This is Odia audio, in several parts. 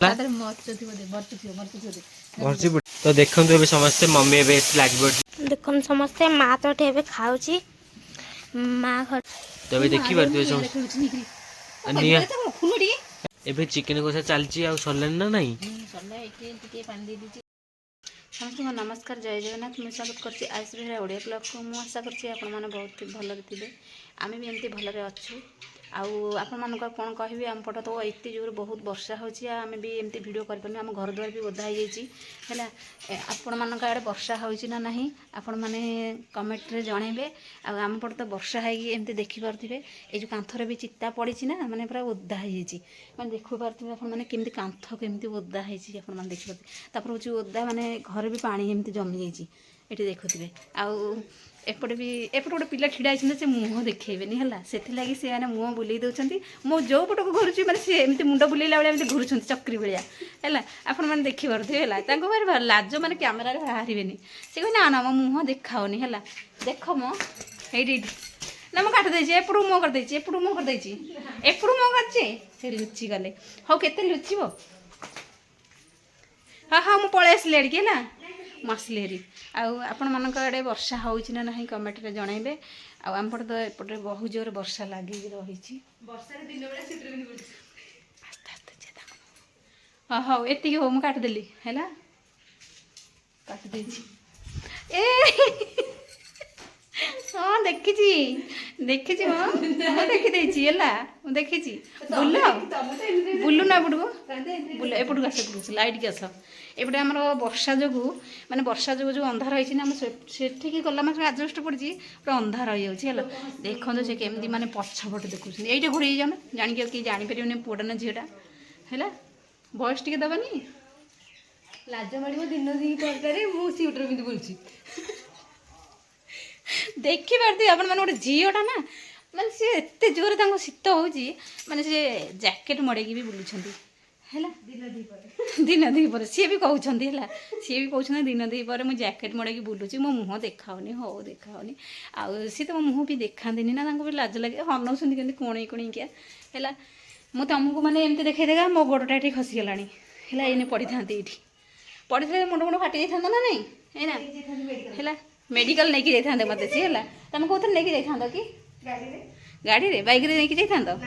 तो देखते समस्ते मम्मी लगे देख समस्ते माँ तो एबे खाऊची माँ घर तो देखी पारे एबे चिकेन कषा चलती सरलानी ना नहीं समस्त नमस्कार जय जगन्नाथ मुझे स्वागत करছি आयुष बेहरा ओडिया ब्लॉग को मुझे आशा करছি आपण बहुत भलरे थे आम भी एमती भलरे अच्छु आपण कौन कहबी आम पट तो एत जोर बहुत वर्षा होमें भी एमती वीडियो कर आम घर द्वार भी ओदा है आपण मान आड़े वर्षा होना ना आपण मैंने कमेंट रे जनइबे आम पट तो वर्षा होमती देखिपे ये जो कांथर भी चित्ता पड़ी ना मैंने पूरा ओदा मैंने देखिपे आपने केमती कांथ केमती ओदा मैंने देखिपे हूँ ओदा मैंने घर भी पानी एमती जमी ये देखुए एपटे भी एपटे गोटे पिला छिड़ा से मुँह देखनी है से मैंने मुँह बुले दौरान मो जो पट को घूरुची मैंने सी एमती मुंड बुलेला बेले घूरुं चक्री भाया है आपण मैंने देखिपे है लाज मैंने कैमेरा बाहर से कह ना मो मुँह देखाओनी है देख मो ये ना मुझे काटिदे एपटू मुँह करदे एपटू मुँह करदे एपटू मुँह कर लुचि गले हाँ के लुचब हाँ हाँ मुझे पलि आसली आड़िके है मसली हेरी आपण मान आड़े वर्षा होना ना कमेंट रे जनइबे आम पटे तो एपटे बहुत जोर वर्षा लगी रही हाँ हाँ एति हो मुझे काटिदेली है काटिदे हाँ देखी देखी हाँ देखी है देखी बुल बुलू ना एपटू बुल एपटू आस लाइट की आस एपटे आम वर्षा जो माने वर्षा जो अंधार होती ना से गला मैं आजबेस्ट पड़ी पूरा अंधार हो जाए देखो से केमती माने पछपटे देखुं ये घोड़े जाऊन जानिक कि जापर पुआटा ना झीटा है बयस टे दबानी लाज माड़ दिन दी सीटर भी बुलूँ देखिपे आप गोटे झीटा ना माने सी एत जोर शीत हो माने से जैकेट मड़ेकी भी बुलूँ है दिन दीपर सी भी कहते है सी भी कहते दिन दीपर मुझे जैकेट मड़ेकी बुलूँ मो मुँह देखाऊनी हो देखाऊनी सी तो मो मुँह भी देखाती ना भी लाज लगे हनौंट के कोणे कोणिकिया है मुझे तुमको मैंने एमती देखा देखा मो गोड़टा ये खसीगला है ये पड़ी था ये पड़ी थे मुंड मुंड फाटी जाता ना नहीं है ना मेडिकल नहीं कि जाते मत सी है तुम कौन नहीं जाता कि गाड़ी रे बाइक रे नहीं जाता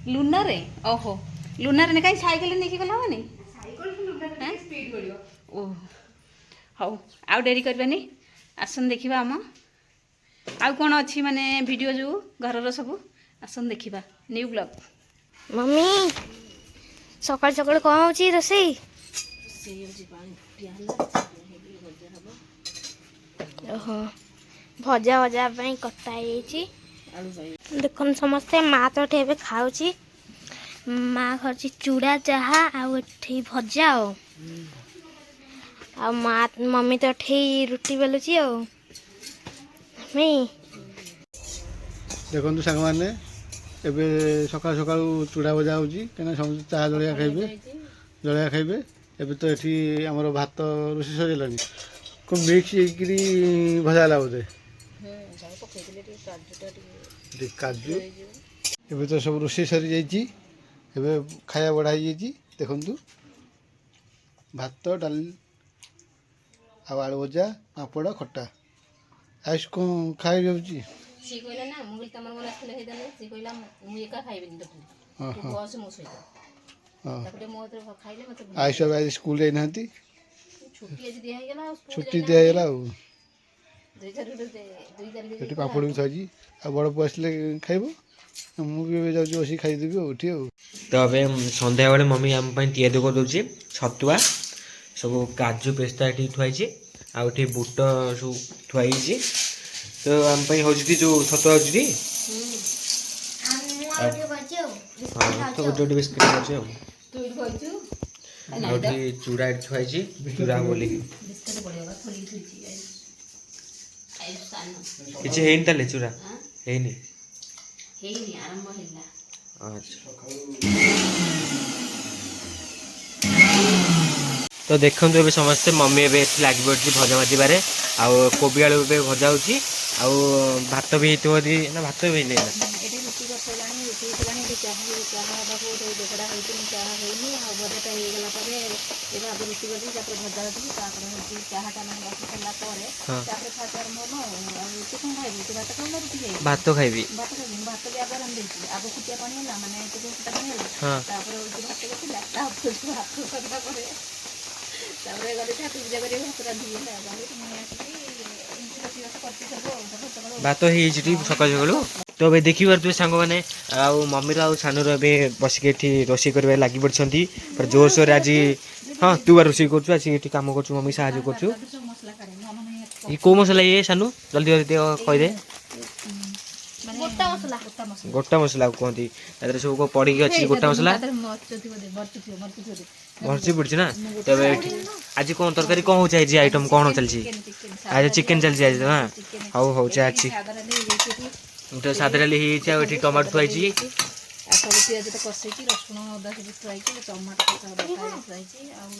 लुनार ओहो लुनार ने कहीं साइकिल नहीं गला हेनी ओह हाउ आउ डेरी करबानी आसन देखा आम आउ कौन अच्छी माने वीडियो जो घर सब आसन देखा न्यू ब्लॉग मम्मी सकाल सकाल कौन होची रोसई ओहो भजा भजा कटा देख समस्ते माँ तो एबे खाऊची माँ कर चूड़ा चाहा आठी भजा आ माँ मम्मी तो रुटी बेलुची देखो सांग मैंने एबे सकाल सकाल चूड़ा भजा हो समस्त चाह जलिया खाइबे एबे तो ये आमर भात रोषे सर को मिक्स भजा है बोधे काजू एबे तो सब रोषे सरी जाइए खाया बढ़ाई देखु भात डाल आलू भजा पापड़ खटा आयुष कौन खाई जाऊँगी आयुष आज स्कूल जाना छुट्टी दिगला पापड़ भी थी बड़ पु आसले खाइब मुझे जाऊँ बस खाईदेवी उठी तो अब सन्ध्या बेले मम्मी आम तैयारी कर दूसरी छतुआ सब काजू पेस्ता ये थुआई आउे बुट सब थुआई तो आम हूँ जो छतुआ हो तो गोटे गोटे बिस्किट अच्छे चूड़ा थुआई चूड़ा बोल किसी है चूड़ा है तो देखो ये समस्ते मम्मी ए लगे पड़ी भजा भाजबार कोबी आलू भजा हो भात भी होती ना भात भी नहीं चाहा चाहा चाहा चाहा ହେଇଗଲା ପରେ ଏବେ ଆଗ ରୁଟି କରିଦେବି ତାପରେ ଭଜା କରିଦେବି ତାପରେ ହେଉଛି ଚାହାଟା ମାନେ ବସି ସାରିଲା ପରେ ହଁ ତାପରେ ଖାଇବା ଆରମ୍ଭ ହବ ଆଉ ତୁ କ'ଣ ଖାଇବୁ ତୁ ଭାତ ଖାଇବୁ ନା ରୁଟି ଖାଇବୁ ଭାତ ଖାଇବି। ଭାତ ଖାଇବି ମୁଁ ଭାତ ବି ଆଗ ରାନ୍ଧିଦେଇଛି ଆଗ ଫୁଟିଆ ପାଣି ହେଲା ମାନେ ଫୁଟା ପାଣି ହେଲା ହଁ ତାପରେ ହେଉଛି ଭାତ ବସିଲା ତାପରେ ଭାତ ସରିଲା ପରେ ତାପରେ ଗଲି ଠାକୁର ପୂଜା କରି ଭାତ ରାନ୍ଧିବି ହେଲା ଗଲି ମୁଁ ଆସିକି ଏମିତି ରୋଷେଇବାସ କରିଛି ସବୁ ଆଉ ସକାଳୁ ଭାତ ହେଇଯାଇଛି ଟି ସକାଳୁ ସକାଳୁ। ତ ଏବେ ଦେଖିପାରୁଥିବେ ସାଙ୍ଗମାନେ ଆଉ ମମିର ଆଉ ସାନର ଏବେ ବସିକି ଏଠି ରୋଷେଇ କରିବାରେ ଲାଗି ପଡ଼ିଛନ୍ତି ପୁରା ଜୋରସୋରରେ ଆଜି। ହଁ ତୁ ବା ରୋଷେଇ କରୁଛୁ ଆସିକି ଏଠି କାମ କରୁଛୁ ମମି ସାହାଯ୍ୟ କରୁଛୁ। ସବୁ ମସଲା କାଢ଼େ ମୋ ମାନେ ଏ କୋଉ ମସଲା ଇଏ ସାନୁ ଜଲ୍ଦି ଜଲ୍ଦି କହିଦେ। ମାନେ ଗୋଟା ମସଲା ଗୋଟା ମସଲା ଗୋଟା ମସଲା କୁହନ୍ତି ତା ଦେହରେ ସବୁ କଣ ପଡ଼ିକି ଅଛି ଗୋଟା ମସଲା ଭର୍ତ୍ତି ପଡ଼ିଛି ନା। ତେବେ ଆଜି କ'ଣ ତରକାରୀ କ'ଣ ହେଉଛି ଆଜି ଆଇଟମ୍ କ'ଣ ଚାଲିଛି? ଆଜି ଚିକେନ୍ ଚାଲିଛି ଆଜି ନା। ହଉ ହଉ ଚା ଅଛି ତ ସାଧା ଡାଲି ହେଇଯାଇଛି ଆଉ ଏଠି ଟମାଟୋ ଥୁଆ ହେଇଛି। ଆଉ ସବୁ ପିଆଜ ତ କଷେଇଛି ରସୁଣ ଅଦା ସବୁ ଥୁଆ ହେଇଛି ଟମାଟୋ ଥୁଆ ହେଇଛି ଆଉ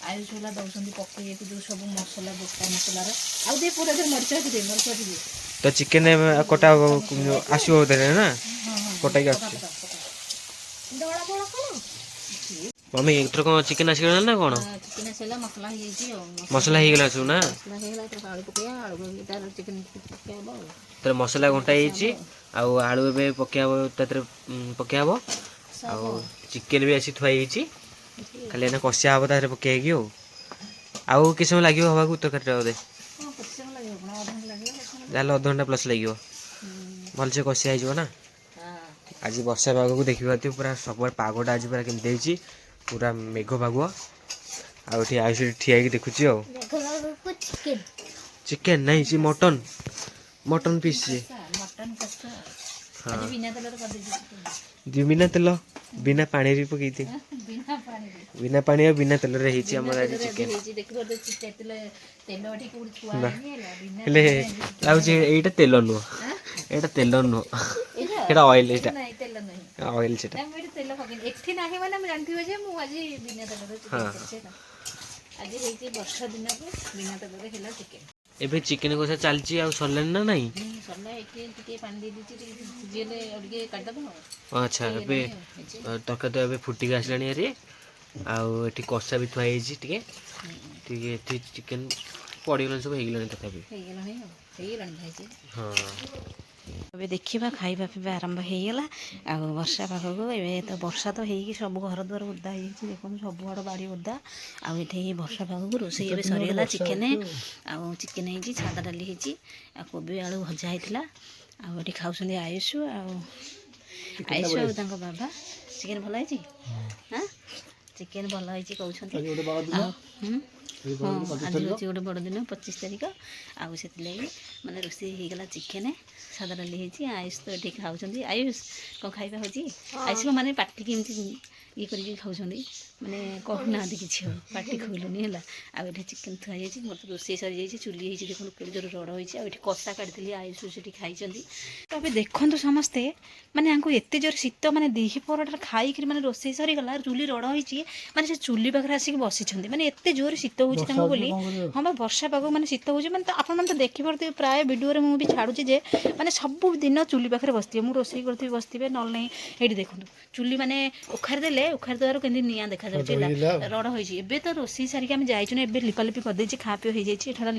ଆୟୁଷ ହେଲା ଦେଉଛନ୍ତି ପକେଇକି ଯେଉଁ ସବୁ ମସଲା ଗୋଟା ମସଲାର ଆଉ ଟିକେ ପୁରା ମରିଚ ଅଛି ମରିଚ ଅଛି ତ ଚିକେନ୍ କଟା ଆସିବ ବୋଧେ ନା କଟାଇକି ଆସୁଛି। ମମି ଏଥର କ'ଣ ଚିକେନ୍ ଆସିଗଲା ନା କ'ଣ? ଚିକେନ୍ ଆସିଲା ମସଲା ହେଇଯାଇଛି ଆଉ ମସଲା ହେଇଗଲା ସବୁ ନା। ମସଲା ହେଇଗଲା ତାକୁ ଆଳୁ ପକେଇବା ଆଳୁ ପକେଇକି ତାର ଚିକେନ୍ ପକେଇବା ହବ ଆଉ ତାର ମସଲା ଘଣ୍ଟା ହେଇଯାଇଛି ଆଉ ଆଳୁ ଏବେ ପକେଇବ ତା ଦେହରେ ପକେଇବ ଆଉ ଚିକେନ୍ ବି ଆସି ଥୁଆ ହେଇଯାଇଛି ଖାଲି ଏଇନା କଷିଆ ହବ ତା ଦେହରେ ପକେଇକି ଆଉ କିଛି ସମୟ ଲାଗିବ ହବାକୁ ତରକାରୀଟା ବୋଧେ ହଁ କେତେ ସମୟ ଲାଗିବ କ'ଣ ଅଧଘଣ୍ଟା ଲାଗିବ ଯାହେଲେ ଅଧଘଣ୍ଟା ପ୍ଲସ୍ ଲାଗିବ ଭଲସେ କଷିଆ ହେଇଯିବ ନା। ଆଜି ବର୍ଷା ପାଗକୁ ଦେଖିପାରୁଥିବ ପୁରା ସବୁଆଡ଼େ ପାଗଟା ଆଜି ପୁରା କେମିତି ହେଇଛି ପୁରା ମେଘ ପାଗ ଆଉ ଏଠି ଆୟୁଷ ଠିଆ ହେଇକି ଦେଖୁଛି ଆଉ ଚିକେନ୍ ନାଇଁ ସେ ମଟନ୍ ପିସ୍ ସିଏ। ମଟନ୍ କଷା ହଁ ଆଜି ବିନା ତେଲରେ କରିଦେଇଛି ବିନା ତେଲ ବିନା ପାଣିରେ ବି ପକେଇଥିବେ ବିନା ପାଣିରେ ବିନା ପାଣି ଆଉ ବିନା ତେଲରେ ହେଇଛି ଆମର ଆଜି ଚିକେନ୍। ହେଇଛି ଦେଖିପାରୁଛ ତେଲ ଏଠି କୋଉଠି ଥୁଆ ନା ହେଇନି ହେଲା ବିନା ହେଲେ ଲାଗୁଛି ଏଇଟା ତେଲ ନୁହଁ ଏଇଟା ତେଲ ନୁହଁ ଏଇଟା ଅଏଲ୍ ଏଇଟା ନାଇଁ ତେଲ ନାହିଁ ଅଏଲ୍ ସେଟା। ମୁଁ ଏଠି ତେଲ ପକେଇନି ଏଠି ନାହିଁ ମାନେ ମୁଁ ଜାଣିଥିବି ଯେ ମୁଁ ଆଜି ବିନା ତେଲରେ ଚିକେନ୍ ହଁ କରିଛି ହେଲା ଆଜି ହେଇଛି ବର୍ଷା ଦିନକୁ ବିନା ତେଲରେ ହେଲା ଚିକେନ୍ ଏବେ ଚିକେନ୍ କଷା ଚାଲିଛି ଆଉ ସରିଲାଣି ନା ନାଇଁ? ସରିଲା ଏଠି ଟିକେ ପାଣି ଦେଇ ଦେଇଛି ଟିକେ ସିଝିଗଲେ ଆଉ ଟିକେ କାଢ଼ିଦେବା ଆଚ୍ଛା ଏବେ ତରକାରୀ ତ ଏବେ ଫୁଟିକି ଆସିଲାଣି ହାରି ଆଉ ଏଠି କଷା ବି ଥୁଆ ହେଇଛି ଟିକେ ଟିକେ ଏଠି ଚିକେନ୍ ପଡ଼ିଗଲାଣି ସବୁ ହେଇଗଲାଣି ତଥାପି ହେଇଗଲାଣି ଭାଇଜି ହଁ। ଏବେ ଦେଖିବା ଖାଇବା ପିଇବା ଆରମ୍ଭ ହେଇଗଲା ଆଉ ବର୍ଷା ପାଖକୁ ଏବେ ତ ବର୍ଷା ତ ହେଇକି ସବୁ ଘର ଦ୍ୱାର ଓଦା ହେଇଯାଇଛି ଦେଖନ୍ତୁ ସବୁଆଡ଼ ବାଡ଼ି ଓଦା ଆଉ ଏଠି ବର୍ଷା ପାଖକୁ ରୋଷେଇ ଏବେ ସରିଗଲା ଚିକେନ୍ ଆଉ ଚିକେନ୍ ହେଇଛି ସାଧା ଡାଲି ହେଇଛି ଆଉ କୋବି ଆଳୁ ଭଜା ହେଇଥିଲା ଆଉ ଏଠି ଖାଉଛନ୍ତି ଆୟୁଷ ଆଉ ତାଙ୍କ ବାବା ଚିକେନ୍ ଭଲ ହେଇଛି ହଁ ଚିକେନ୍ ଭଲ ହେଇଛି କହୁଛନ୍ତି ଆଉ ହଁ ଆଜି ହେଉଛି ଗୋଟେ ବଡ଼ ଦିନ 25 ତାରିଖ ଆଉ ସେଥିଲାଗି ମାନେ ରୋଷେଇ ହେଇଗଲା ଚିକେନ୍ ସାଧା ଡାଲି ହେଇଛି ଆୟୁଷ ତ ଏଠି ଖାଉଛନ୍ତି ଆୟୁଷ କ'ଣ ଖାଇବା ହେଉଛି ଆୟୁଷ ମାନେ ପାଟିକି ଏମିତି ଇଏ କରିକି ଖାଉଛନ୍ତି ମାନେ କହୁନାହାନ୍ତି କିଛି ଆଉ ପାଟି ଖୋଲୁନି ହେଲା ଆଉ ଏଠି ଚିକେନ୍ ଥୁଆ ହେଇଯାଇଛି ମୋର ତ ରୋଷେଇ ସରିଯାଇଛି ଚୁଲି ହେଇଛି ଦେଖନ୍ତୁ କେଉଁ ଜୋର ରଡ଼ ହେଇଛି ଆଉ ଏଠି କଷା କାଢ଼ିଥିଲି ଆୟୁଷ ସେଠି ଖାଇଛନ୍ତି ତ ଏବେ ଦେଖନ୍ତୁ ସମସ୍ତେ ମାନେ ଆଙ୍କୁ ଏତେ ଜୋର ଶୀତ ମାନେ ଦିହି ପରଟା ଖାଇକିରି ମାନେ ରୋଷେଇ ସରିଗଲା ଚୁଲି ରଡ଼ ହେଇଛି ମାନେ ସେ ଚୁଲି ପାଖରେ ଆସିକି ବସିଛନ୍ତି ମାନେ ଏତେ ଜୋର ଶୀତ ହେଉଛି ତାଙ୍କୁ ବୋଲି ହଁ ବା ବର୍ଷା ପାଗ ମାନେ ଶୀତ ହେଉଛି ମାନେ ତ ଆପଣମାନେ ତ ଦେଖିପାରୁଥିବେ ପ୍ରାୟ ଭିଡ଼ିଓରେ ମୁଁ ବି ଛାଡ଼ୁଛି ଯେ ମାନେ ସବୁଦିନ ଚୁଲି ପାଖରେ ବସିଥିବେ ମୁଁ ରୋଷେଇ କରୁଥିବି ବସିଥିବେ ନହେଲେ ନାହିଁ ଏଇଠି ଦେଖନ୍ତୁ ଚୁଲି ମାନେ ଉଖାରି ଦେବାରୁ କେମିତି ନିଆଁ ଦେଖାଯାଉଛି ହେଲା ରଡ଼ ହେଇଛି ଏବେ ତ ରୋଷେଇ ସାରିକି ଆମେ ଯାଇଛୁ ନା ଏବେ ଲିପାଲିପି କରିଦେଇଛି ଖାଆ ପିଅ ହେଇଯାଇଛି ଏଠାରେ